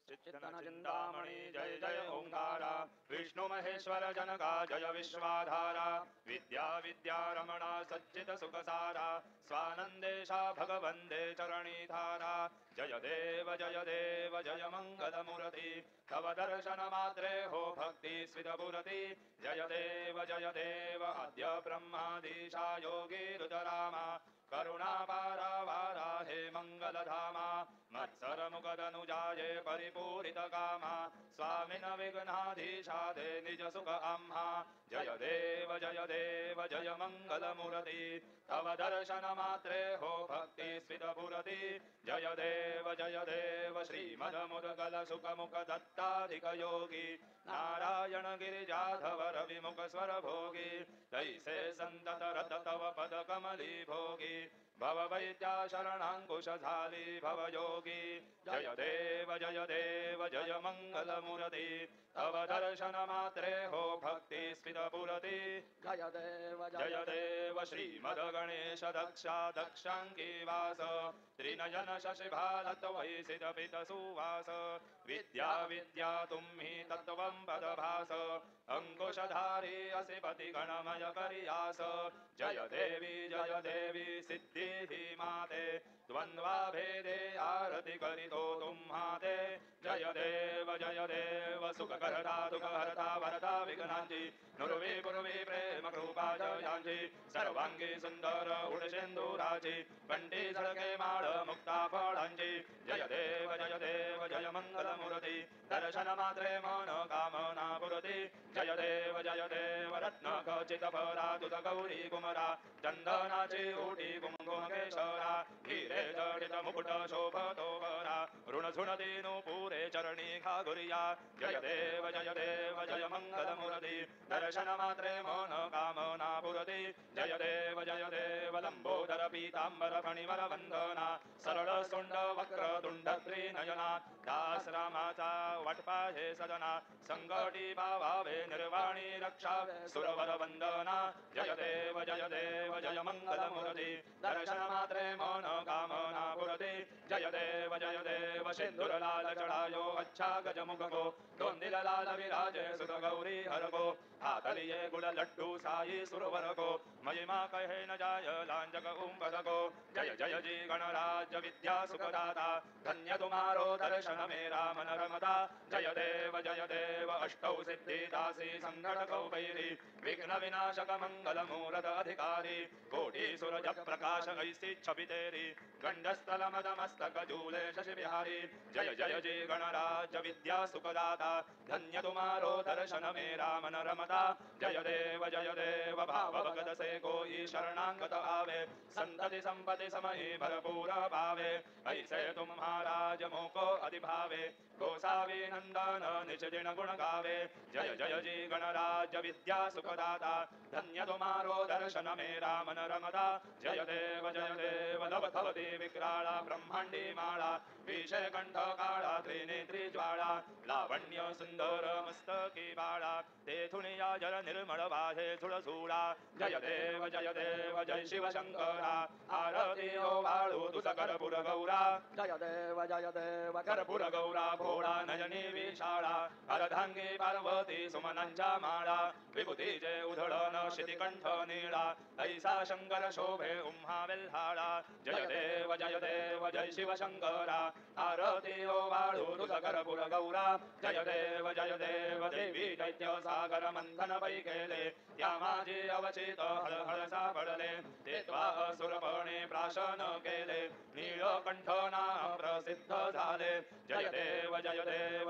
चित्तन चिंतामणि जय जय ओंकारा विष्णु महेश्वर जनका जय विश्वाधारा विद्या विद्या रमणा सच्चित सुखसारा स्वानंदेशा भगवंदे चरणीधारा जय देव जय मंगल मूर्ति तव दर्शन मात्रे हो भक्ति स्विदपुरति जय देव अद्य ब्रह्मादीशा योगी रुद्रामा करुणापारा वाराहे मंगलधामा मत्सर मुखदनुजाये परिपूरित कामा स्वामिन विघ्नाधीशादे निज सुख आम्हा जय देव जय मंगल मूर्ति तव दर्शन मात्रे हो भक्ति स्विदपुरति जय देव श्रीमद मुदगल सुख मुख दत्ताधिक योगी नारायण गिरिजाधव रविमुख स्वर भोगी तैसे संतत रत तव पद कमली भोगी भव वैद्या शरणांकुश झाली भव योगी जय देव जय मंगल मूर्ति तव दर्शन मात्रे हो भक्ति स्मितपुरति जय देव श्रीमद गणेश दक्षा दक्षांकी वास त्रिनयन शशिभालत वैसित पित सुवास विद्या विद्या तुम्हि तत्त्वं पदभास अंकुशधारी असि पति गणमय करियास जय देवी सिद्धि माते द्वंद्वा भेदे आरति करितो तुम्हाते जय देव सुख करता दुख हरता वरता विघ्नांची नुरवी पुरवी प्रेम कृपा जयांची सर्वांगी सुंदर उडशेंदुराची कंठी झळके माळ मुक्ता फळांची जय देव जय मंगल मूर्ति दर्शन मात्रे मन कामना पुरती जय देव रत्न खचित फरा तुझ गौरी कुमरा चंदनाची ओटी कुंकुम केशरा हिरे जडित मुकुट शोभतो बरा ऋण झुणती पुरे चरणी घागुरिया जय देव जय मंगल मूर्ति दर्शन मात्रे मन कामना पुरती जय देव लंबोदर पीतांबर फणिवर वंदना सरळ सुंड वक्र तुंड त्रिनयना दास रामाचा वाटपा हे सदना संकटी भावावे निर्वाणी रक्षा सुरवर वंदना जय देव जय मंगल मूर्ति दर्शन मात्रे मन कामना पुरती जय देव सिंदूर लाल चढ़ायो अच्छा गजमुख को दोंदिल लाल विराजे सुत गौरी हर को हाथ लिए गुड़ लड्डू साई सुरवर को महिमा कहे न जाय लांजक उम्पद को जय जी गणराज विद्या सुखदाता धन्य तुम्हारो दर्शन मेरा मन रमता जय देव अष्टौ सिद्धि दासी संगण कौबैरी विघ्न विनाशक मंगल मूरत अधिकारी कोटि सूरज प्रकाश ऐसी छवि तेरी गंडस्थल मद मस्तक झूले शशि बिहारी जय जी गणराज विद्या सुखदाता धन्य तुम्हारो दर्शन मेरा मन रमता जय देव भाव भगत से कोई शरणांगत आवे संतति संपत्ति समहि भरपूर पावे ऐसे तुम महाराज मोको अधिभावे गोसावी नंदन निज दिन गुण गावे जय जी गणराज विद्या सुखदाता धन्य तुम्हारो दर्शन मेरा मन रमता जय देव लव भवती विक्राला ब्रह्मांडी माळा विषय कंठ काळा त्रिनेत्री ज्वाळा लावण्य सुंदर मस्तकी बाळा तेथुन या जल निर्मळ वाहे झुळझुळा जय देव जय शिव शंकरा आरती ओ वाळू तुझ कर्पूर गौरा जय देव कर्पूर गौरा भोळा नयनी विशाळा अर्धांगी पार्वती सुमनांच्या माळा विभूतीचे उधळण शितिकंठ नीळा ऐसा शंकर शोभे उम्हा वेल्हाळा जय देव जय शिव शंकरा आरती ओ वाळू तुझ कर्पूर गौरा जय देव देवी दैत्य सागर मंथन पै केले त्या माझे अवचित हळहळ सापडले ते त्वा असुरपणे प्राशन केले नीळकंठ नाम प्रसिद्ध झाले जय देव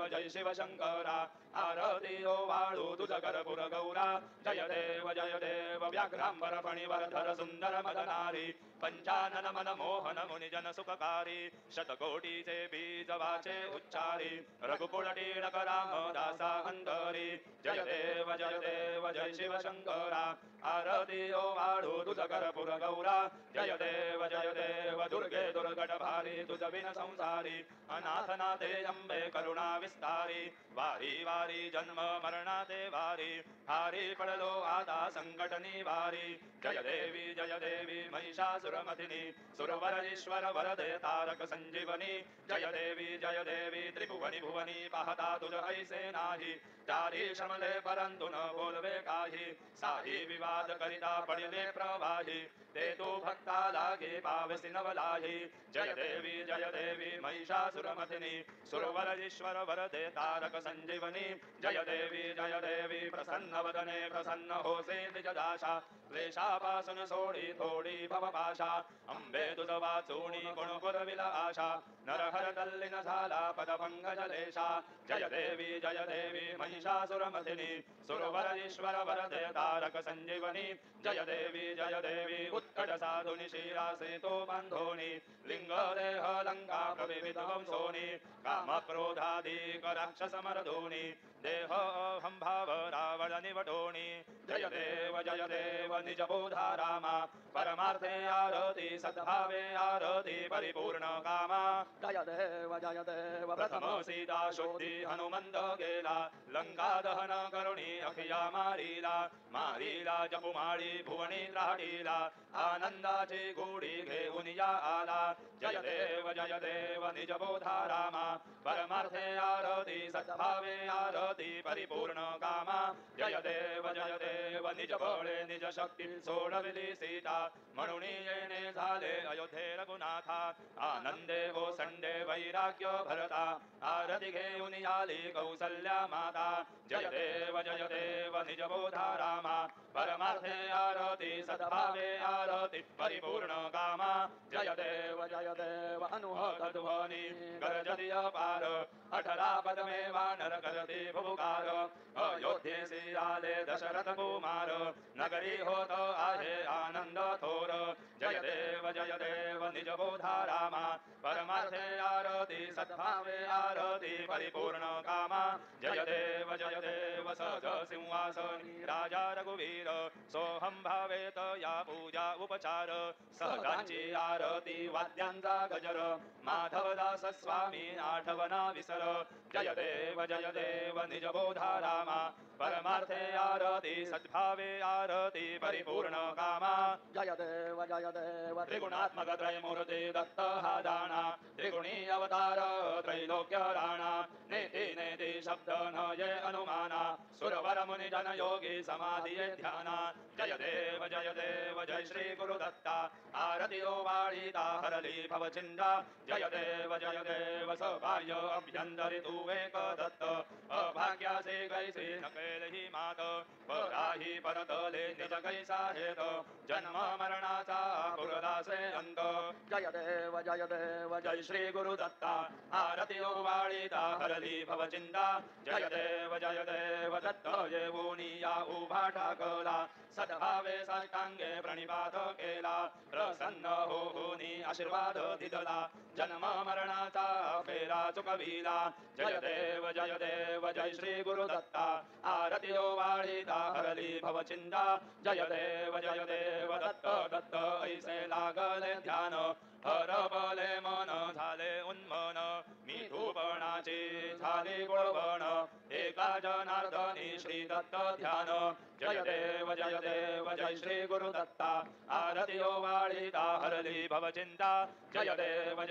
जय शिव शंकरा आरती ओ वाळू तुझ कर्पूर गौरा जय देव व्याघ्रांबर फणिवर धर सुंदर मदनारी पंचानन मन मोहन मुनिजन सुखकारी शतकोटीचे बीज वाचे उच्चारी रघुकुळ टिळक राम दासा अंतरी जय देव जय शिव शंकरा आरती ओ वाळू तुझ कर्पूर गौरा जय देव दुर्गे दुर्गट भारी तुझ बिन संसारी अनाथ ते अंबे करुणा विस्तारी वारी वारी जन्म मरणाते वारी हारी पडलो आता संकट निवारी जय देवी महिषासुरमथिनी सुरवरईश्वर वरदे तारक संजीवनी जय देवी त्रिभुवनी भुवनी पाहता तुझ ऐसे नाही चारी श्रमले परंतु न बोलवे काही साही विवाद करिता पडिले प्रवाही ते तू भक्ता लागे पावसी नवलाही जय देवी महिषासुरमथिनी सुरवरईश्वर वरदे तारक संजीवनी जय देवी प्रसन्न वदने प्रसन्न होसे निज दाशा क्लेशापासून सोडी थोडी भवपाशा अंबे तुझ वाचूनी गुण पुरविल आशा नरहर तल्लीन झाला पदभंग जलेशा जय देवी महिषासुरमथिनी सुरवरईश्वर वरदे तारक संजीवनी जय देवी उत्कट साधुनि शिरासे तो बंधोनी लिंग देह लंका प्रविविधवंसोनी काम क्रोधादिक राक्षस मर्दोनी देह अहं भाव रावण निवटोनी जय देव निज बोधा रामा परमार्थे आरती सद्भावे आरती परिपूर्ण कामा जय देव प्रथम सीता शोधी हनुमंत गेला लंका दहन करुणी अखिया मारीला जपुमाळी भुवनी त्राटीला आनंदाची गोडी घेऊन या आला जय देव निज बोधा रामा परमार्थे आरती सद्भावे आरती परिपूर्ण कामा जय देव निज बळे निज शक्ती सोडविली सीता म्हणून येणे झाले अयोध्ये रघुनाथा आनंदे ओसंडे वैराग्य भरता आरती घेऊन आली कौसल्या माता जय देव निज बोधा रामा परमार्थे आरती सद्भावे आरती परिपूर्ण कामा जय देव अनुहत ध्वनी गरजति अपार 18 पदमे वानर करते भुकार अयोध्येसी आले दशरथ कुमार नगरी होत आहे आनंद थोर जय देव निज बोधा रामा परमार्थे आरती सद्भावे आरती परिपूर्ण कामा जय देव सहज सिंहासनी राजा रघुवीर सोहम भावेत या पूजा उपचार सहजांची आरती वाद्यांचा गजर माधवदास स्वामी आठवना विसर जय देव निज बोधा रामा परमार्थे आरती सद्भावे आरती परिपूर्ण कामा जय देव त्रिगुणात्मक त्रयमूर्ती दत्त हा दाना त्रिगुणी अवतार त्रैलोक्य राणा नेति शब्द न ये अनुमाना सुरवर मुनि जन योगी समाधि ध्याना जय देव जय श्री गुरुदत्ता आरती ओ वाळीता हरली भवचिंता जय देव सौभाग्य अभ्यंतरी तू एक दत्त अभाग्यासे कैसे नकेलही मात पराही परतले निज कैसा हेत जन्म मरणाचा पुरदासे अंत जय देव जय श्री गुरुदत्ता आरती ओ वाळीता हरली भवचिंता जय देव दत्त येऊनी या उभा ठाकला सद्भावे साष्टांगे प्रणिपात केला प्रसन्न होऊनी आशीर्वाद दिदला जन्म मरणाचा फेरा चुकविला जय देव जय श्री गुरुदत्ता आरती ओ वाळीता हरली भवचिंता जय देव दत्त ऐसे लागले ध्यान हरबले मन झाले उन्मन मिठूपणाची झाली गुळवण एका जनार्दनी श्री दत्त ध्यान जय देव जय श्री गुरुदत्ता आरती ओ वाळीता हरली भवचिंता जय देव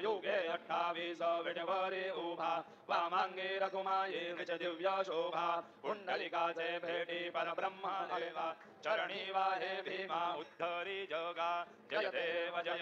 युगे 28 विठवरी उभा वामांगी रघुमाई निज दिव्य शोभा पुंडलिकाचे भेटी परब्रह्म देवा चरणी वाहे भीमा उद्धरी जगा जय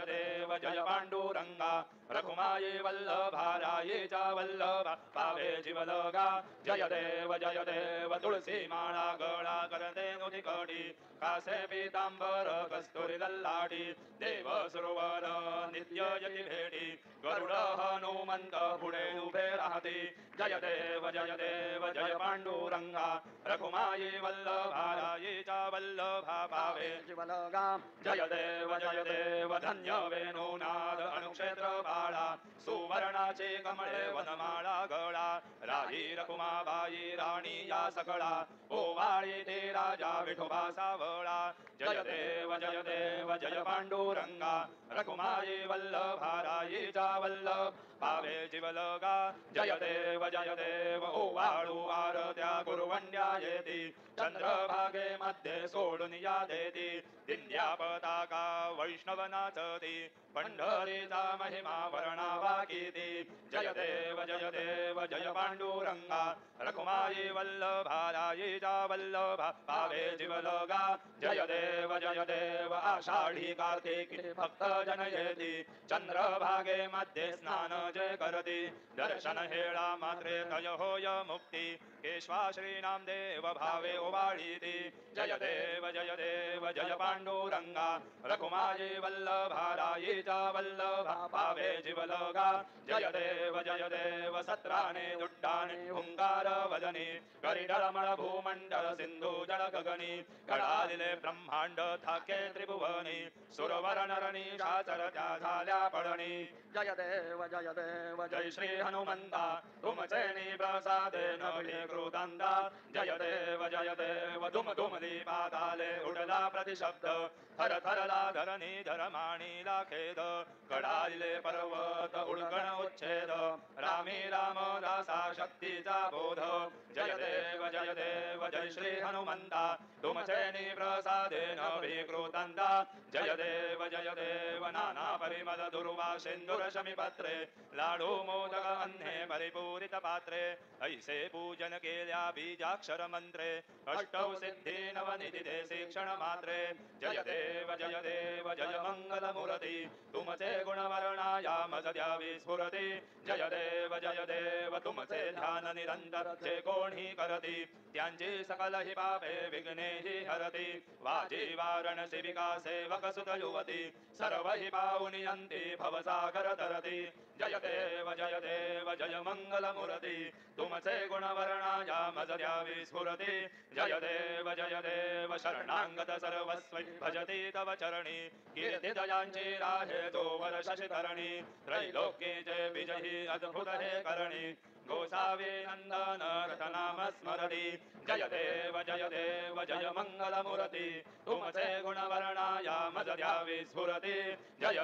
देव जय पांडुरंगा रघुमाई वल्लभा रायेचा वल्लभा पावे जीवलगा जय देव तुळसी माळा गळा करते नुदिकडी कासे पीतांबर कस्तुरी लल्लाडी देव सुरवर नित्य यती भेटी गरुड हनुमंत पुढे उभे राहते जय देव जय पांडुरंगा रघुमाई वल्लभा रायेचा वल्लभा पावे जीवलगा जय देव धन्य वेणुनाद अणुक्षेत्र बाळा सुवर्णाचे कमळे वनमाळा गळा राही रखुमाबाई राणी या सकळा ओवाळी ते राजा विठोबा सावळा जय देव जय पांडुरंगा रखुमाई वल्लभा रायेचा वल्लभ पावे जीवलोका जय देव ओवाळू आरत्या कुर्वण्या येती चंद्रभागे मध्ये सोडून या देती दिंड्या पताका वैष्णव नाचती पंढरीचा महिमा वर्णावाकीती जय देव जय पांडुरंगा रखुमाई वल्लभारायीचा वल्लभा पावे जीवलोका जय देव आषाढी कार्तिकी भक्त जन येती चंद्रभागे मध्ये स्नान जय करती दर्शन हेळा मात्रे तय होय मुक्ती केशवा श्रीनाम देव भावे ओवाळीती जय देव जय पांडुरंगा रखुमाई वल्लभारायीचा वल्लभा पावे जीवलोका जय देव सत्राने दुड्डाने हुंकार वदनी करिडळमळ भूमंडल सिंधू जळ गगनी कडालिले ब्रह्मांड थाके त्रिभुवनी सुरवर नरनी शाचरत्या झाल्या पडणी जय देव जय श्री हनुमंता तुमचे प्रसादेन विकृतांता जय देव धुम धुमली पाताले उडला प्रतिशब्द थर थरला धरणी धरमाणीला खेद कडालिले पर्वत उल्कण उच्छेद रामी रामदासा शक्तीचा बोध जय देव जय श्री हनुमंता तुमचे प्रसादेन विकृतांता जय देव नाना परिमल दुर्वा सिंधुर शमीपत्रे लाडू मोदक अन्ने परिपूरित पात्रे ऐसे पूजन केल्या बीजाक्षर मंत्रे अष्टौ सिद्धी नवनिधि शिक्षण मात्रे जय देव जय मंगल मूर्ती तुमचे गुणवर्णाया मज द्यावी स्फुरती जय देव तुमचे ध्यान निरंतर जे कोणी करती त्यांची सकल ही पापे विघ्ने ही हरती वाजी वारणसी विकासे सेवक सुत युवती सर्व हि पाहुनियंती भवसागर तरती जय देव जय मंगल मूर्ती तुमचे गुणवर्णाया मज द्यावी स्फुरती जय देव शरणांगत सर्वस्वै भजती तव चरणी कीर्ती दयांची राहे जोवर शशिधरणी त्रैलोक्येचे विजयी अद्भुत हे करणी गोसावी नंदन रथनाम स्मरती जय देव जय मंगल मूर्ती तुमचे गुणवर्णाया मज द्यावी स्फुरती जय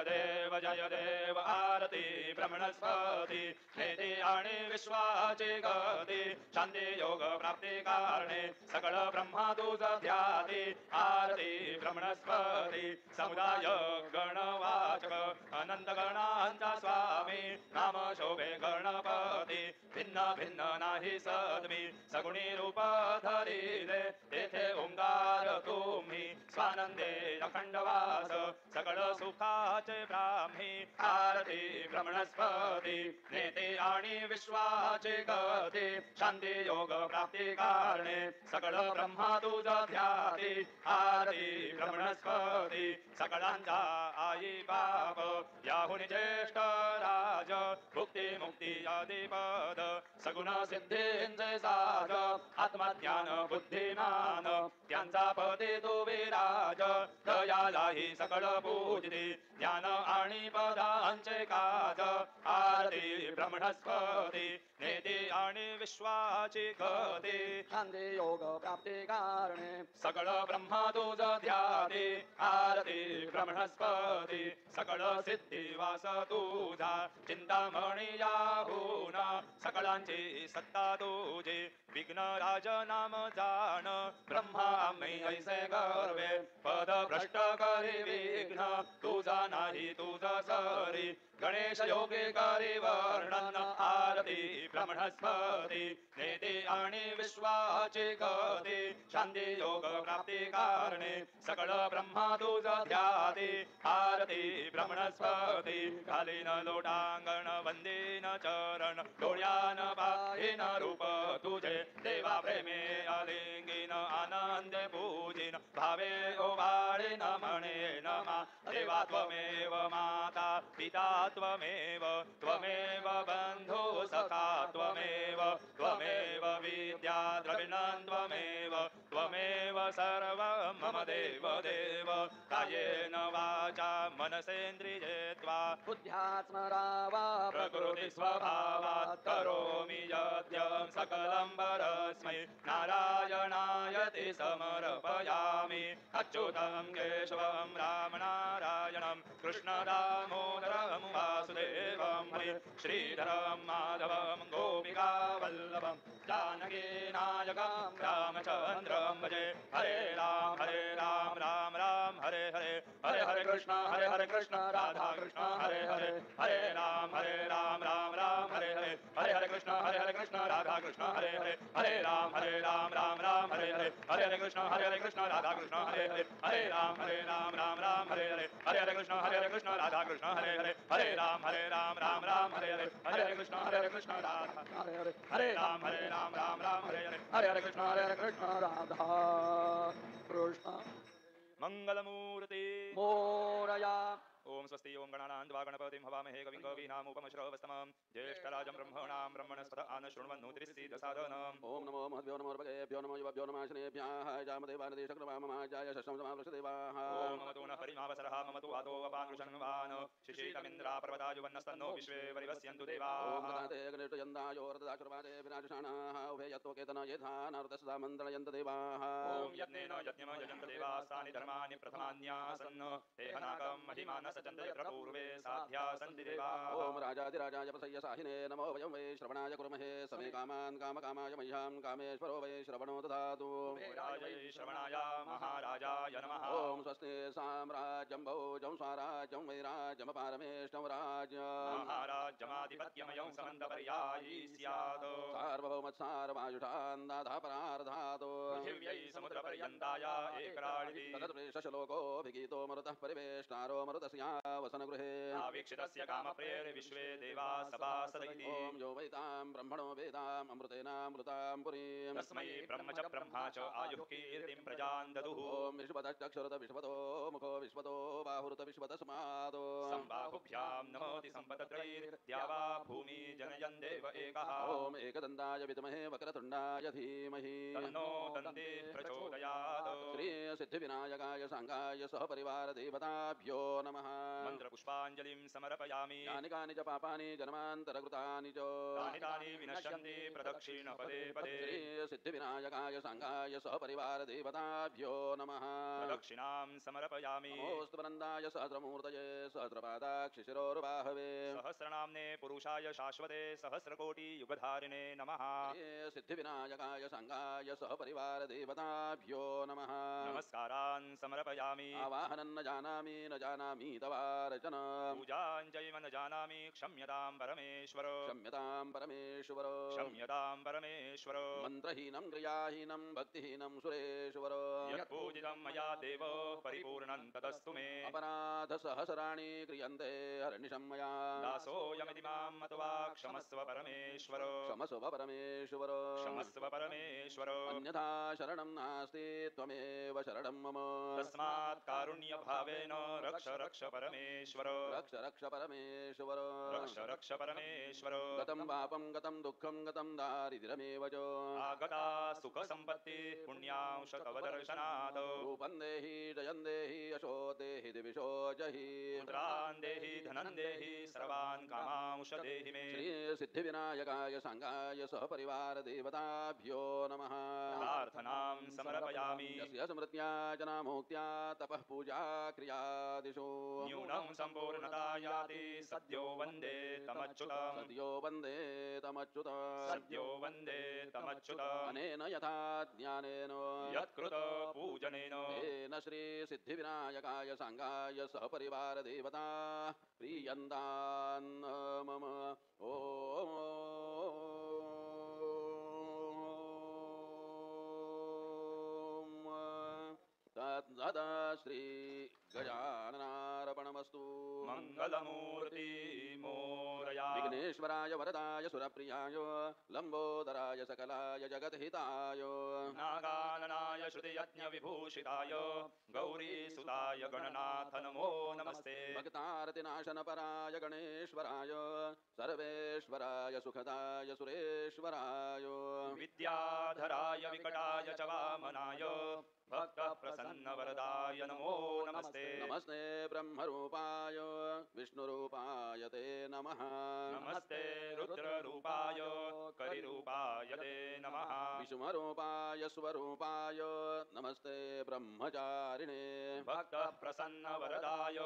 देव आरती ब्रह्मणस्पती नेती आणि विश्वाची गती शांती योग प्राप्ती कारणे सकळ ब्रह्मा तुझ ध्याती आरती ब्रह्मणस्पती समुदाय गणवाचक अनंत गणांचा स्वामी नाम शोभे गणपती भिन्न भिन्न नाही सद्मी सगुणी रूप धरिले तेथे ओंकार तुम्ही स्वानंदे अखंड वास सकळ सुखाचे ब्राह्मी आरती ब्रह्मणस्पती नेते आणि विश्वाचे गती शांती योग प्राप्ती कारणे सकळ ब्रह्मा तुझ ध्याती आरती ब्रह्मणस्पती सकळांचा आई बाप याहुनी ज्येष्ठ राज भुक्ती मुक्ती आदिपद सगुण सिद्धींचे साज आत्मज्ञान बुद्धिमान त्यांचा पदी तू विराज दयालाही सकळ पूजती ज्ञान आणि पदांचे काज आरती ब्रह्मणस्पती नेती आणि विश्वाची गती शांती योग प्राप्ती कारणे सकळ ब्रह्मा तुझ ध्याती आरती ब्रह्मणस्पती सकळ सिद्धी वास तुझा चिंतामणी याहून सकळांची सत्ता तुझी विघ्न राज नाम जाण ब्रह्मा आम्ही ऐसे गर्वे पद भ्रष्ट करी विघ्न तुझा नाही तुझ सरी गणेश योगी करी वर्णन आरती ब्रह्मणस्पती नेती आणि विश्वाची गती शांती योग प्राप्ती कारणे सकळ ब्रह्मा तुझ ध्याती आरती ब्रह्मणस्पती घालीन लोटांगण वंदीन चरण डोळ्यान पाहिन रूप तुझे देवा प्रेमे आलिंगीन आनंदे पूजिन भावे ओवाळीन म्हणे नमा देवा त्वमेव माता पिता त्वमेव त्वमेव बंधु सखा त्वमेव त्वमेव विद्या द्रविणं त्वमेव त्वमेव सर्व मम देव देव कायेन वाचा मनसेन्द्रिये त्वा बुद्ध्यात्मरावा प्रकृति स्वभावात् करोमि यद्यं सकलं परस्मै नारायणायति समर्पयामि अच्युतं केशवं राम नारायण नारायणं कृष्णदामोदरं वासुदेवं हरे श्रीधरं माधवं गोपिकावल्लभं जानकीनायकं रामचन्द्रं भजे हरे राम राम राम हरे हरे हरे हरे कृष्ण राधा कृष्ण हरे हरे हरे राम राम राम हरे हरे हरे हरे कृष्ण राधा कृष्ण हरे हरे हरे राम राम हरे हरे हरे हरे कृष्ण राधा कृष्ण हरे हरे हरे राम राम हरे हरे हरे हरे कृष्ण राधा कृष्ण हरे हरे हरे राम राम हरे हरे हरे हरे कृष्ण राधा हरे हरे हरे राम राम हरे हरे हरे हरे कृष्ण राधा कृष्ण मंगलमूर्ति मोरया ओम स्वस्ति ओम गणानां गणपतिं हवामहे कविं कवीनामुपमश्रवस्तमं ज्येष्ठराजं ब्रह्मणां ब्रह्मणस्पत आनशृण्वन्नोतिरिसिद्धसाधनम् ओम नमो महद्भ्यो नमो भगेभ्यो नमो युवभ्यो नमः शनेभ्यः जामदेवानदेशक्रमाममाजाय शशंसमावृषदेवाः ओम ममतो न परिमावसरः ममतो वातो वपानुषन्वान् शिशीतमिन्द्रापर्वतायुवन्नस्तन्नो विश्वे परिवस्यन्तु देवाः ओम गणाते गणेशयन्दायो वरदाचुर्वादे विराजशानाः उभे यत्त्वकेतन येधा नारदसदा मन्त्रयन्त देवाः ओम यज्ञेन यज्ञम यजन्त देवास्तानि धर्माणि प्रथमान्यासन् हेहनाकं महिमानस पूर्वे साध्या सन्ति देवाः ओम राजाधिराजाय प्रसय्य साहिने नमो वयं वै श्रवणाय कुर्महे समे कामान् कामकामाय मह्यां कामेश्वरो वै श्रवणो ददातु राजै श्रवणाय महाराजाय नमः ओम स्वस्ति साम्राज्यं भोजं स्वराज्यं वैराज्यमपारमेष्टं राज्यं महाराज्यमाधिपत्यमयं समन्तपर्यायी स्यात् सार्वभौमत्सारवायुषान् दाधापरार्धातो पृथिव्यै समुद्रपर्यन्ताय एकराळिति तदप्रेषशलोको विगीतो मरुतः परिवेष्टारो वसनगृहे आवीक्षितस्य कामप्रेर विश्वे देवा सभासदैति ओम यो वैतां ब्रह्मणो वेदाम् अमृतेनामृतां पुरीं तस्मै ब्रह्म च ब्रह्मा च आयुः कीर्तिं प्रजां ददुः ओम विश्वतश्चक्षुरुत विश्वतो मुखो विश्वतो बाहुरुत विश्वतस्मादो सम्बाहुभ्यां नमोति सम्पतत्रैर्द्यावा भूमि जनयन् देव एकः ओम एकदन्ताय विद्महे वक्रतुण्डाय धीमहि तन्नो दन्ती प्रचोदयात् श्री सिद्धिविनायकाय सांगाय सहपरिवार देवताभ्यो नमः मन्त्रपुष्पाञ्जलिं समर्पयामि यानि कानि च पापानि जन्मान्तरकृतानि च तानि विनश्यन्ति प्रदक्षिण पदे पदे श्री सिद्धिविनायकाय सांगाय सहपरिवार देवताभ्यो नमः प्रदक्षिणां समर्पयामि नमोऽस्तु वृन्दाय सहस्रमूर्तये सहस्रपादाक्षिशिरोर्बाहवे सहस्रनाम्ने पुरुषाय शाश्वते सहस्रकोटि युगधारिणे नमः सिद्धिविनायकाय सांगाय सहपरिवार देवताभ्यो नमः नमस्कारान् समर्पयामि आवाहनं न जानामि न जानामि तवार्चन पूजाञ्जैव न जानामि क्षम्यतां परमेश्वर क्षम्यतां परमेश्वर क्षम्यतां परमेश्वर मन्त्रहीनं क्रियाहीनं भक्तिहीनं सुरेश्वर यत्पूजितं मया देव परिपूर्णं तदस्तु मे अपराधसहस्राणि क्रियन्ते हर्निशं मया दासोऽयमिति मां मत्वा क्षमस्व परमेश्वर क्षमस्व परमेश्वर क्षमस्व परमेश्वर अन्यथा शरणं नास्ति त्वमेव शरणं मम तस्मात् कारुण्यभावेन रक्ष रक्ष परमेश्वर रक्ष रक्ष परमेश्वर रक्ष रक्ष परमेश्वर गतं पापं गतं दुःखं गतं दारिद्र्यमेव च आगता सुखसम्पत्ति पुण्यांशकवदर्शनात् रूपं देहि जयं देहि यशो देहि दिविशो जहि पुत्रान् देहि धनं देहि सर्वान् कामांश देहि मे श्री सिद्धिविनायकाय सांगाय सहपरिवार देवताभ्यो नमः प्रार्थनां समर्पयामि यस्य स्मृत्या जनामोक्त्या तपः पूजा क्रियादिषु न्यूनं सम्पूर्णता याति सद्यो वन्दे तमच्युतं सद्यो वन्दे तमच्युतं सद्यो वन्दे तमच्युतं अनेन यथा ज्ञानेन यत्कृत पूजनेन तेन श्री सिद्धिविनायकाय सांगाय सहपरिवार देवता प्रीयन्तान् मम ओम तदा श्री गजाननार्पणमस्तु मंगलमूर्ति मोरया विघ्नेश्वराय वरदाय सुरप्रियाय लंबोदराय सकलाय जगद्हिताय नागाननाय श्रुतियज्ञविभूषिताय गौरीसुताय गणनाथ नमो नमस्ते भक्तार्तिनाशनपराय गणेश्वराय सर्वेश्वराय सुखदाय सुरेश्वराय विद्याधराय विकटाय च वामनाय भक्त प्रसन्न वरदाय नमो नमस्ते नमस्ते ब्रह्मरूपाय विष्णुरूपाय ते नमः नमस्ते रुद्ररूपाय करिरूपाय ते नमः विषुमरूपाय स्वरूपाय नमस्ते ब्रह्मचारिणे भक्तप्रसन्नवरदाय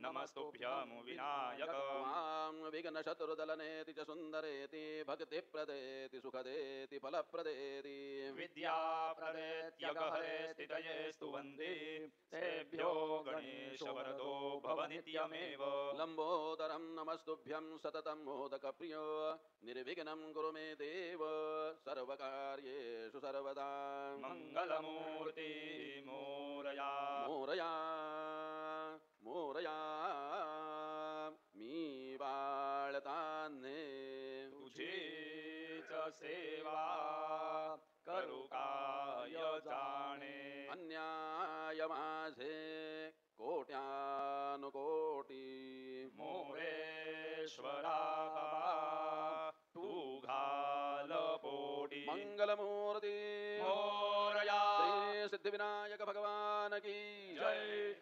नमस्तुभ्यं विनायक त्वां विघ्नशत्रुदलनेति च सुन्दरेति भक्तिप्रदेति सुखदेति फलप्रदेति विद्याप्रदेत्यगहरे स्थितये स्तुवन्ति तेभ्यो गणेशवरदो भव नित्यमेव लम्बोदरं नमस्तुभ्यं सततं मोदकप्रियो निर्विघ्नं कुरु मे देव सर्वकार्येषु सर्वदा मङ्गलमूर्ति मोरया मोरया मोरया मी बाळतान्हे तुझीच सेवा करू काय जाणे अन्याय माझे कोट्यानुकोटी मोरेश्वरा तू घाल पोटी मंगलमूर्ती मोरया श्री सिद्धिविनायक भगवान की जय